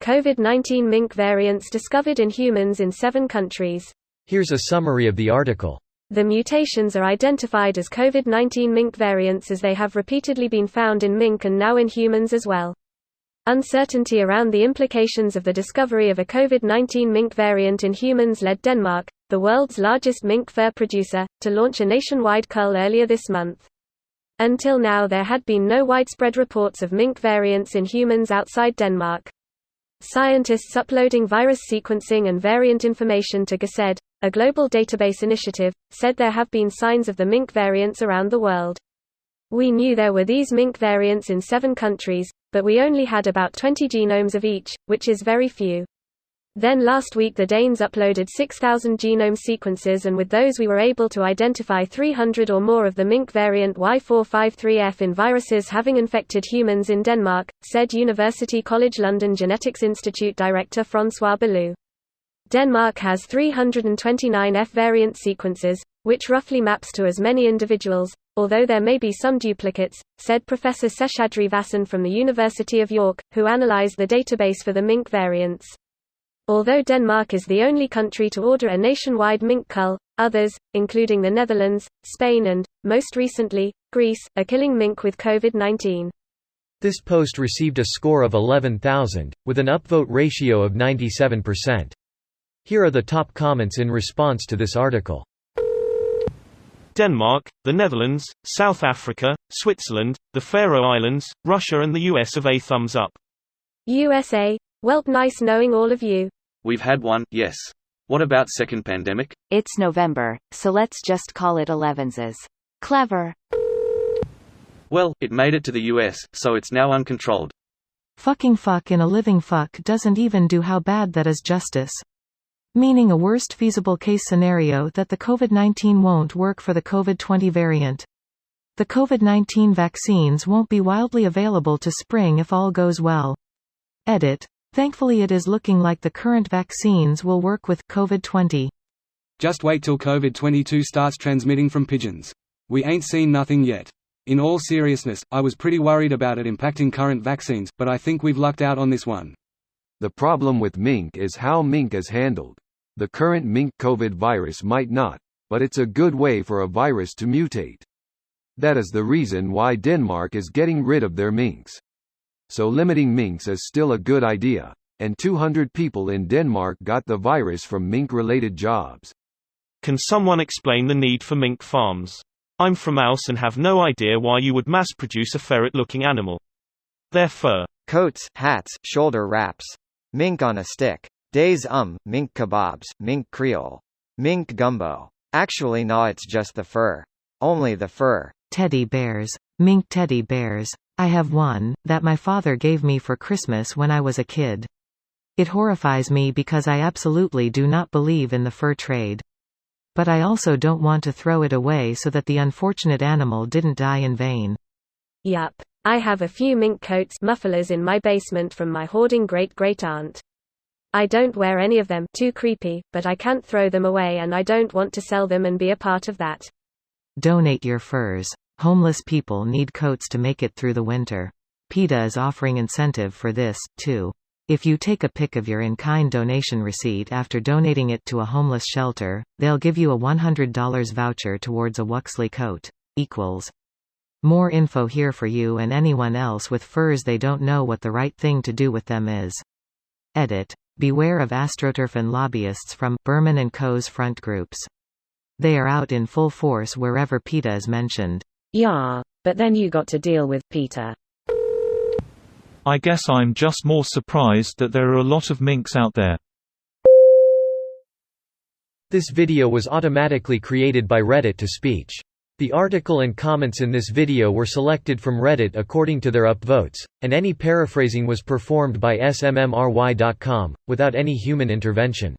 COVID-19 mink variants discovered in humans in 7 countries. Here's a summary of the article. The mutations are identified as COVID-19 mink variants as they have repeatedly been found in mink and now in humans as well. Uncertainty around the implications of the discovery of a COVID-19 mink variant in humans led Denmark, the world's largest mink fur producer, to launch a nationwide cull earlier this month. Until now there had been no widespread reports of mink variants in humans outside Denmark. Scientists uploading virus sequencing and variant information to GACED, a global database initiative, said there have been signs of the mink variants around the world. We knew there were these mink variants in 7 countries, but we only had about 20 genomes of each, which is very few. Then last week the Danes uploaded 6,000 genome sequences, and with those we were able to identify 300 or more of the mink variant Y453F in viruses having infected humans in Denmark, said University College London Genetics Institute director François Ballou. Denmark has 329 F variant sequences, which roughly maps to as many individuals, although there may be some duplicates, said Professor Seshadri Vasan from the University of York, who analysed the database for the mink variants. Although Denmark is the only country to order a nationwide mink cull, others, including the Netherlands, Spain and, most recently, Greece, are killing mink with COVID-19. This post received a score of 11,000, with an upvote ratio of 97%. Here are the top comments in response to this article. Denmark, the Netherlands, South Africa, Switzerland, the Faroe Islands, Russia and the US of a thumbs up. USA? Welp, nice knowing all of you. We've had one, yes. What about second pandemic? It's November, so let's just call it 11s. Clever. Well, it made it to the US, so it's now uncontrolled. Fucking fuck in a living fuck doesn't even do how bad that is justice. Meaning a worst feasible case scenario that the COVID-19 won't work for the COVID-20 variant. The COVID-19 vaccines won't be wildly available to spring if all goes well. Edit. Thankfully it is looking like the current vaccines will work with COVID-20. Just wait till COVID-22 starts transmitting from pigeons. We ain't seen nothing yet. In all seriousness, I was pretty worried about it impacting current vaccines, but I think we've lucked out on this one. The problem with mink is how mink is handled. The current mink COVID virus might not, but it's a good way for a virus to mutate. That is the reason why Denmark is getting rid of their minks. So limiting minks is still a good idea, and 200 people in Denmark got the virus from mink-related jobs. Can someone explain the need for mink farms? I'm from Aus and have no idea why you would mass-produce a ferret-looking animal. Their fur. Coats, hats, shoulder wraps. Mink on a stick. Days mink kebabs, mink creole. Mink gumbo. Actually no, it's just the fur. Only the fur. Teddy bears. Mink teddy bears. I have one, that my father gave me for Christmas when I was a kid. It horrifies me because I absolutely do not believe in the fur trade. But I also don't want to throw it away so that the unfortunate animal didn't die in vain. Yup. I have a few mink coats mufflers in my basement from my hoarding great-great-aunt. I don't wear any of them, too creepy, but I can't throw them away and I don't want to sell them and be a part of that. Donate your furs. Homeless people need coats to make it through the winter. PETA is offering incentive for this, too. If you take a pic of your in-kind donation receipt after donating it to a homeless shelter, they'll give you a $100 voucher towards a Wuxley coat. More info here for you and anyone else with furs they don't know what the right thing to do with them is. Edit. Beware of AstroTurf and lobbyists from Berman & Co.'s front groups. They are out in full force wherever PETA is mentioned. Yeah, but then you got to deal with PETA. I guess I'm just more surprised that there are a lot of minks out there. This video was automatically created by Reddit to speech. The article and comments in this video were selected from Reddit according to their upvotes, and any paraphrasing was performed by smmry.com, without any human intervention.